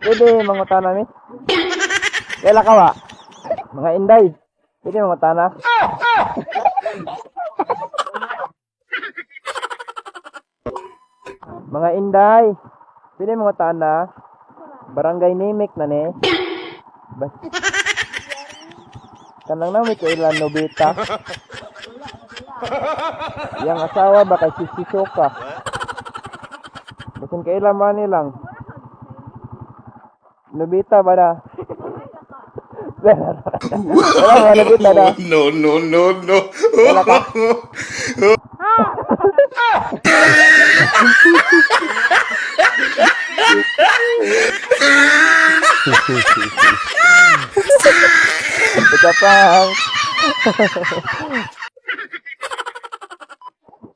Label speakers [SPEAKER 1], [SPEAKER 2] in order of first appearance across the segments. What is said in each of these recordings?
[SPEAKER 1] Pwede mangutana mi. Kaila ka wa? Mga inday. Pwede mangutana. Mga inday. Pwede mangutana. Barangay Nimik na ni. Bas. Kanang nami kaila Nobita. Yang asawa ba kay si Soka? Basin kaila man nilang. Nobita ba na? Wala ba Nobita na?
[SPEAKER 2] No, no, no, no.
[SPEAKER 1] Wala ka? Ito pa.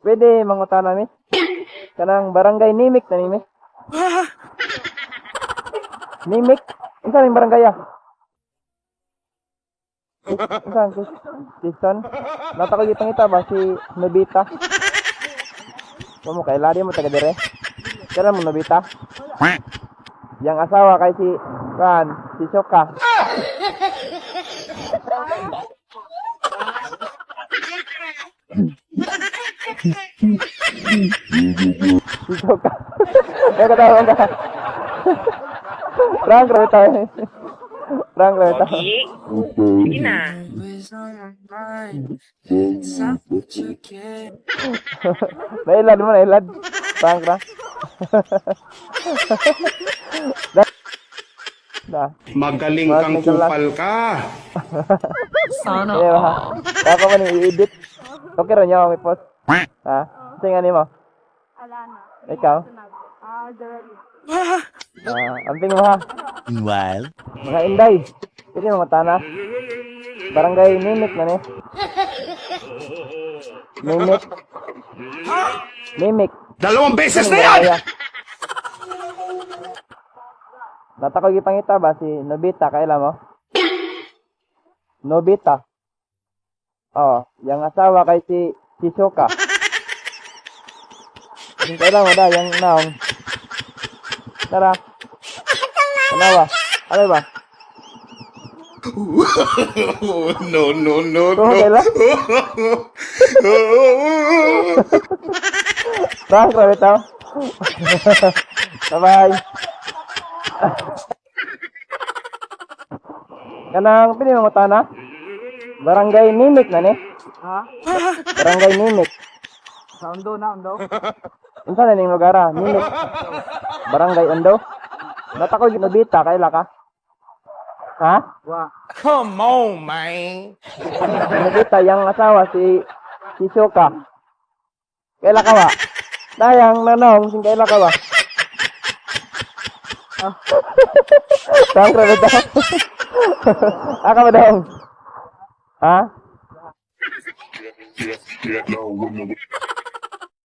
[SPEAKER 1] Pwede mangutana mi? Kanang barangay Nimik na nimi? Nimik? Isa rin barangay ah? Isa Jason? Natakog ipangita ba si Nobita? Kamu kay lari mo taga dire? Kailan mo Nobita? Yang asawa kay si si Soka. Si Soka. Kaya katawa ka. Rang tayo. Rang tayo.
[SPEAKER 3] Sige na.
[SPEAKER 1] Nailad mo, nailad. Rang.
[SPEAKER 2] Magaling kang kupal ka.
[SPEAKER 3] Sana.
[SPEAKER 1] Iya ba? Ako man i-edit. Okay rin niya, may post. Ha? Tingnan mo.
[SPEAKER 4] Alana.
[SPEAKER 1] Ikaw?
[SPEAKER 4] Jeremy.
[SPEAKER 1] Amping mo ha.
[SPEAKER 5] Meanwhile,
[SPEAKER 1] Mga inday. Pwede mo matana. Barangay Nimik na ni. Nimik.
[SPEAKER 2] 2 beses na yan!
[SPEAKER 1] Natakog ipangita ba si Nobita, kaila mo? Nobita. Oh, yang asawa kay si Soka. Yung kaila mo da, yang naong. Tara. Kanawa. Ano ba?
[SPEAKER 2] No, no, no,
[SPEAKER 1] Ito
[SPEAKER 2] no.
[SPEAKER 1] kaila? Prank, rabi tao. Bye-bye. Kanang pili mo tana? Barangay Nimik na ni.
[SPEAKER 4] Ha?
[SPEAKER 1] Barangay Nimik.
[SPEAKER 4] Sa Ondo na, Ondo.
[SPEAKER 1] Unsa na ning lugar ah? Nimik. Barangay Ondo. Natakog Nobita, kaila ka? Ha?
[SPEAKER 4] Wa.
[SPEAKER 2] Come on, man.
[SPEAKER 1] Nobita yang asawa si Soka. Kaila ka ba? Dayang nanong sing kaila ka ba? Tang rabi tao. Aka ba daw? Ha?